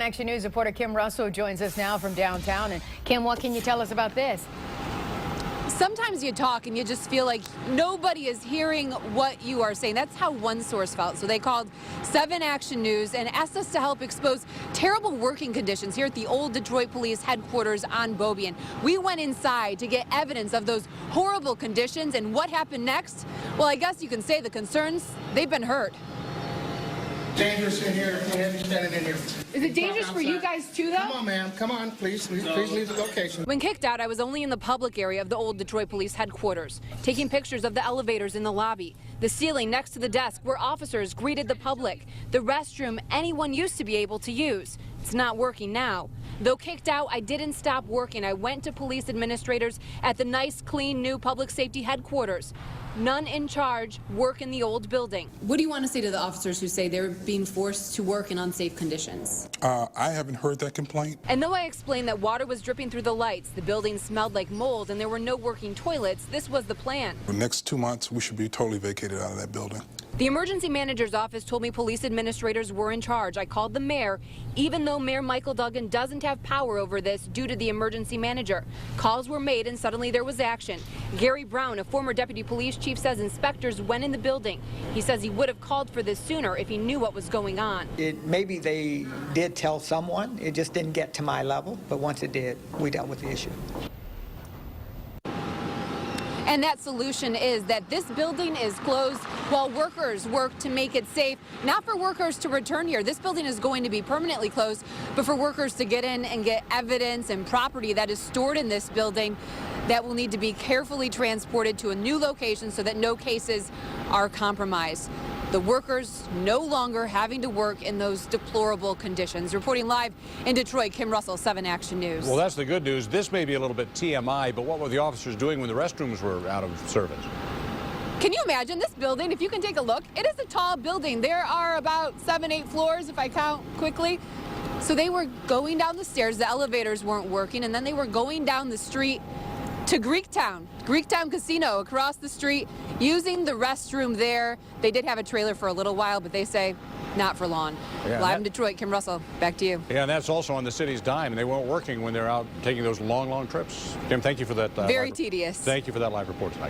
Action News reporter Kim Russell joins us now from downtown. And Kim, what can you tell us about this? Sometimes you talk and you just feel like nobody is hearing what you are saying. That's how one source felt. So they called 7 Action News and asked us to help expose terrible working conditions here at the old Detroit Police headquarters on Beaubien. We went inside to get evidence of those horrible conditions, and what happened next? Well, I guess you can say the concerns, they've been heard. Dangerous in here. Can't have you standing in here. Is it dangerous for you guys too, though? Come on, ma'am. Come on, please leave the location. When kicked out, I was only in the public area of the old Detroit Police headquarters, taking pictures of the elevators in the lobby, the ceiling next to the desk where officers greeted the public, the restroom anyone used to be able to use. It's not working now. Though kicked out, I didn't stop working. I went to police administrators at the nice, clean, new public safety headquarters. None in charge work in the old building. What do you want to say to the officers who say they're being forced to work in unsafe conditions? I haven't heard that complaint. And though I explained that water was dripping through the lights, the building smelled like mold, and there were no working toilets, this was the plan. The next 2 months, we should be totally vacated out of that building. The emergency manager's office told me police administrators were in charge. I called the mayor, even though Mayor Michael Duggan doesn't have power over this due to the emergency manager. Calls were made and suddenly there was action. Gary Brown, a former deputy police chief, says inspectors went in the building. He says he would have called for this sooner if he knew what was going on. Maybe they did tell someone, it just didn't get to my level, but once it did, we dealt with the issue. And that solution is that this building is closed while workers work to make it safe, not for workers to return here. This building is going to be permanently closed, but for workers to get in and get evidence and property that is stored in this building that will need to be carefully transported to a new location so that no cases are compromised. The workers no longer having to work in those deplorable conditions. Reporting live in Detroit, Kim Russell, 7 Action News. Well, that's the good news. This may be a little bit TMI, but what were the officers doing when the restrooms were out of service? Can you imagine this building? If you can take a look, it is a tall building. There are about 7, 8 floors if I count quickly. So they were going down the stairs, the elevators weren't working, and then they were going down the street to Greektown Casino across the street, using the restroom there. They did have a trailer for a little while, but they say not for long. Yeah, Live in Detroit, Kim Russell, back to you. Yeah, and that's also on the city's dime, and they weren't working when they're out taking those long, long trips. Kim, thank you for that. Very tedious. Thank you for that live report tonight.